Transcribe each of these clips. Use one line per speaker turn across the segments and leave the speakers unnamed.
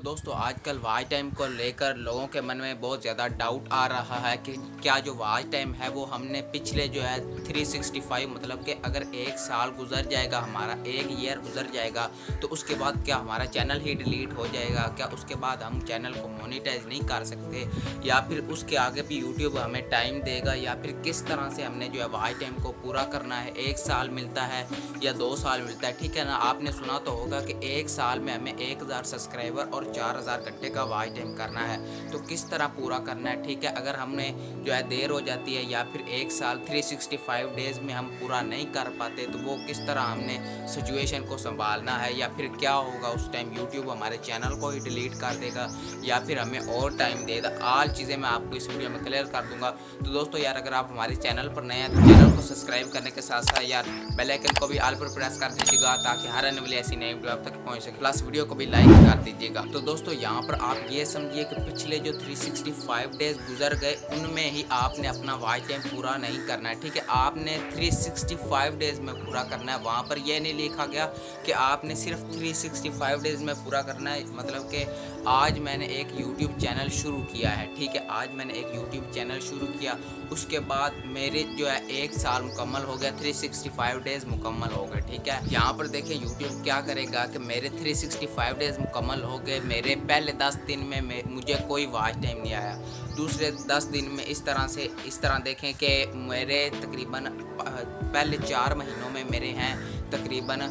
दोस्तों आजकल watch time को लेकर लोगों के मन में बहुत ज़्यादा डाउट आ रहा है कि क्या जो वॉच टाइम है वो हमने पिछले जो है 365 मतलब कि अगर एक साल गुजर जाएगा, हमारा एक ईयर गुजर जाएगा तो उसके बाद क्या हमारा चैनल ही डिलीट हो जाएगा? क्या उसके बाद हम चैनल को मोनेटाइज नहीं कर सकते, या फिर उसके आगे भी यूट्यूब हमें टाइम देगा, या फिर किस तरह से हमने जो है वॉच टाइम को पूरा करना है? एक साल मिलता है या 2 साल मिलता है, ठीक है ना? आपने सुना तो होगा कि एक साल में हमें 1000 सब्सक्राइबर और 4000 घंटे का वॉच टाइम करना है। तो किस तरह पूरा करना है, ठीक है? अगर हमने जो है देर हो जाती है या फिर एक साल 365 डेज़ में हम पूरा नहीं कर पाते तो वो किस तरह हमने सिचुएशन को संभालना है, या फिर क्या होगा उस टाइम? यूट्यूब हमारे चैनल को ही डिलीट कर देगा या फिर हमें और टाइम देगा? आल चीज़ें मैं आपको इस वीडियो में क्लियर कर दूंगा। तो दोस्तों यार, अगर आप हमारे चैनल पर नए हैं तो चैनल को सब्सक्राइब करने के साथ साथ यार बेल आइकन को भी ऑल पर प्रेस कर दीजिएगा ताकि हर आने वाली ऐसी नई वीडियो आप तक पहुंच सके। प्लस वीडियो को भी लाइक कर दीजिएगा। तो दोस्तों यहाँ पर आप ये समझिए कि पिछले जो 365 डेज गुजर गए उनमें ही आपने अपना वॉच टाइम पूरा नहीं करना है, ठीक है? आपने 365 डेज में पूरा करना है। वहाँ पर यह नहीं लिखा गया कि आपने सिर्फ 365 डेज में पूरा करना है। मतलब कि आज मैंने एक यूट्यूब चैनल शुरू किया है, ठीक है? आज मैंने एक यूट्यूब चैनल शुरू किया, उसके बाद मेरे जो है एक साल मुकम्मल हो गया, 365 डेज मुकम्मल हो गए, ठीक है? यहाँ पर देखिए यूट्यूब क्या करेगा कि मेरे 365 डेज मुकम्मल हो गए, मेरे पहले 10 दिन में मुझे कोई वॉच टाइम नहीं आया। दूसरे 10 दिन में इस तरह देखें कि मेरे तकरीबन पहले 4 महीनों में मेरे हैं तकरीबन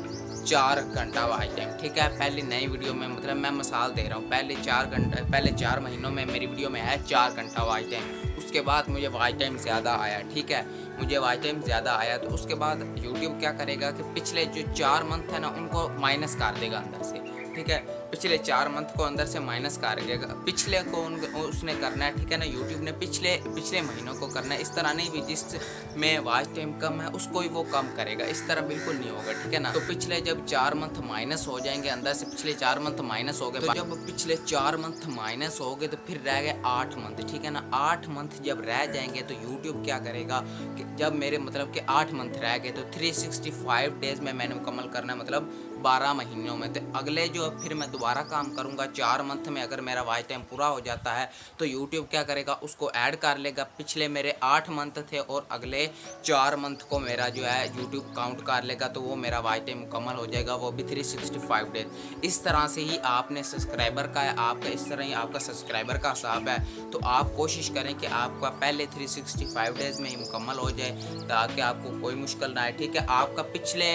4 घंटा वॉच टाइम, ठीक है? पहली नई वीडियो में, मतलब मैं मिसाल दे रहा हूँ, पहले 4 महीनों में मेरी वीडियो में है 4 घंटा वॉच टाइम। उसके बाद मुझे वॉच टाइम ज़्यादा आया, ठीक है? मुझे वॉच टाइम ज़्यादा आया तो उसके बाद यूट्यूब क्या करेगा कि पिछले जो 4 मंथ है ना उनको माइनस कर देगा अंदर से, ठीक है? पिछले 4 मंथ को अंदर से माइनस कर देगा। पिछले को उसने करना है, ठीक है ना? यूट्यूब ने पिछले महीनों को करना है। इस तरह नहीं भी जिसमें वॉच टाइम कम है उसको ही वो कम करेगा, इस तरह बिल्कुल नहीं होगा, ठीक है ना? तो पिछले जब 4 मंथ माइनस हो जाएंगे अंदर से, पिछले 4 मंथ माइनस हो गए, तो जब पिछले 4 मंथ माइनस हो गए तो फिर रह गए 8 मंथ, ठीक है ना? 8 मंथ जब रह जाएंगे तो यूट्यूब क्या करेगा कि जब मेरे मतलब कि 8 मंथ रह गए तो 365 डेज में मैंने मुकम्मल करना है, मतलब 12 महीनों में। तो अगले जो फिर मैं दोबारा काम करूंगा 4 मंथ में, अगर मेरा वॉच टाइम पूरा हो जाता है तो यूट्यूब क्या करेगा, उसको ऐड कर लेगा। पिछले मेरे 8 मंथ थे और अगले 4 मंथ को मेरा जो है यूट्यूब काउंट कर लेगा, तो वो मेरा वॉच टाइम मुकम्मल हो जाएगा, वो भी 365 डेज। इस तरह से ही आपने सब्सक्राइबर का है, आपका इस तरह ही आपका सब्सक्राइबर का हिसाब है। तो आप कोशिश करें कि आपका पहले 365 डेज में ही मुकम्मल हो जाए ताकि आपको कोई मुश्किल ना आए, ठीक है? आपका पिछले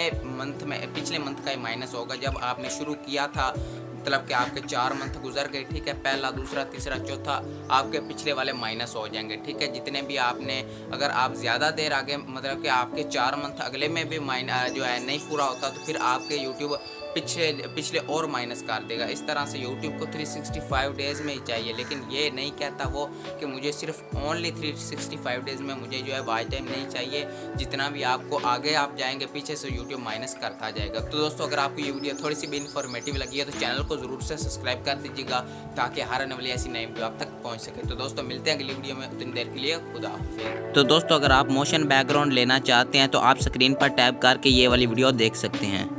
मंथ का ही माइनस होगा। जब आपने शुरू किया था मतलब कि आपके 4 मंथ गुजर गए, ठीक है? पहला, दूसरा, तीसरा, चौथा आपके पिछले वाले माइनस हो जाएंगे, ठीक है? जितने भी आपने, अगर आप ज़्यादा देर आगे मतलब कि आपके 4 मंथ अगले में भी जो है नहीं पूरा होता तो फिर आपके यूट्यूब पिछले और माइनस कर देगा। इस तरह से यूट्यूब को 365 डेज़ में ही चाहिए, लेकिन ये नहीं कहता वो कि मुझे सिर्फ ओनली 365 डेज़ में मुझे जो है वॉच टाइम नहीं चाहिए। जितना भी आपको आगे आप जाएंगे पीछे से यूट्यूब माइनस करता जाएगा। तो दोस्तों अगर आपको ये वीडियो थोड़ी सी भी इन्फॉर्मेटिव लगी है तो चैनल को ज़रूर से सब्सक्राइब कर दीजिएगा ताकि हर आने वाली ऐसी नई वीडियो आप तक पहुँच सके। तो दोस्तों मिलते हैं अगली वीडियो में, उतनी देर के लिए खुदा हाफिज़।
तो दोस्तों अगर आप मोशन बैकग्राउंड लेना चाहते हैं तो आप स्क्रीन पर टैप करके ये वाली वीडियो देख सकते हैं।